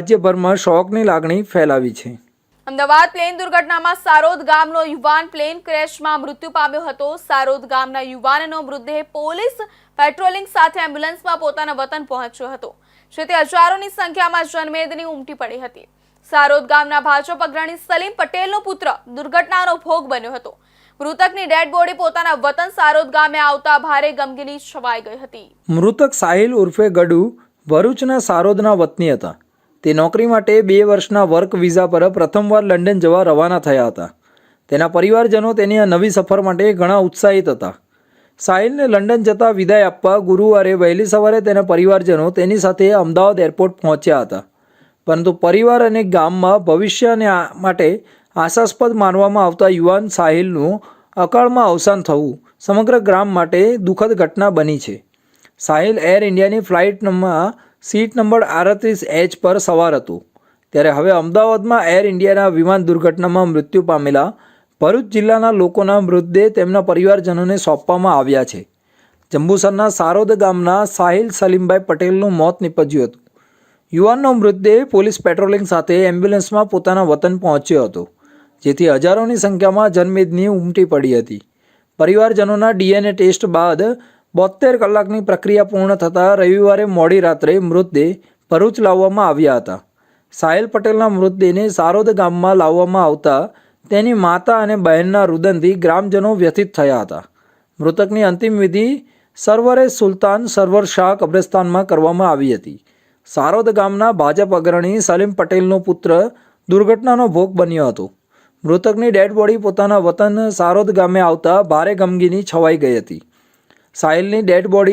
રાજ્યભરમાં શોકની લાગણી ફેલાવી છે। અમદાવાદ પ્લેન દુર્ઘટનામાં સારોદ ગામનો યુવાન પ્લેન ક્રેશમાં મૃત્યુ પામ્યો હતો। સારોદ ગામના યુવાનનો મૃતદેહ પોલીસ પેટ્રોલિંગ સાથે એમ્બ્યુલન્સમાં પોતાના વતન પહોંચ્યો હતો, જેથી હજારોની સંખ્યામાં જનમેદની ઉમટી પડી હતી। સારોદ ગામના ભાજપ અગ્રણી સલીમ પટેલનો પુત્ર દુર્ઘટનાનો ભોગ બન્યો હતો। મૃતકની ડેડ બોડી પોતાના વતન સારોદ ગામે આવતા ભારે ગમગીની છવાઈ ગઈ હતી। મૃતક સાહિલ ઉર્ફે ગડુ ભરૂચના સારોદના વતની હતા। તે નોકરી માટે 2 વર્ષના વર્ક વિઝા પર પ્રથમવાર લંડન જવા રવાના થયા હતા। તેના પરિવારજનો તેની આ નવી સફર માટે ઘણા ઉત્સાહિત હતા। સાહિલને લંડન જતા વિદાય આપવા ગુરુવારે વહેલી સવારે તેના પરિવારજનો તેની સાથે અમદાવાદ એરપોર્ટ પહોંચ્યા હતા, પરંતુ પરિવાર અને ગામમાં ભવિષ્યને માટે આશાસ્પદ માનવામાં આવતા યુવાન સાહિલનું અકાળમાં અવસાન થવું સમગ્ર ગ્રામ માટે દુઃખદ ઘટના બની છે। સાહિલ એર ઇન્ડિયાની ફ્લાઇટમાં સીટ નંબર 38H પર સવાર હતું, ત્યારે હવે અમદાવાદમાં એર ઇન્ડિયાના વિમાન દુર્ઘટનામાં મૃત્યુ પામેલા ભરૂચ જિલ્લાના લોકોના મૃતદેહ તેમના પરિવારજનોને સોંપવામાં આવ્યા છે। જંબુસરના સારોદ ગામના સાહિલ સલીમભાઈ પટેલનું મોત નીપજ્યું હતું। યુવાનનો મૃતદેહ પોલીસ પેટ્રોલિંગ સાથે એમ્બ્યુલન્સમાં પોતાના વતન પહોંચ્યો હતો, જેથી હજારોની સંખ્યામાં જનમેદની ઉમટી પડી હતી। પરિવારજનોના DNA ટેસ્ટ બાદ 72 કલાકની પ્રક્રિયા પૂર્ણ થતાં રવિવારે મોડી રાત્રે મૃતદેહ ભરૂચ લાવવામાં આવ્યા હતા। સાહિલ પટેલના મૃતદેહને સારોદ ગામમાં લાવવામાં આવતા તેની માતા અને બહેનના રુદનથી ગ્રામજનો વ્યથિત થયા હતા। મૃતકની અંતિમ વિધિ સરવરે સુલતાન સરવર શાહ કબ્રસ્તાનમાં કરવામાં આવી હતી। સારોદ ગામના ભાજપ અગ્રણી સલીમ પટેલનો પુત્ર દુર્ઘટનાનો ભોગ બન્યો હતો। મૃતકની ડેડ બોડી પોતાના વતન સારોદ ગામે આવતા ભારે ગમગીની છવાઈ ગઈ હતી। સાહિલની ડેડ બોડી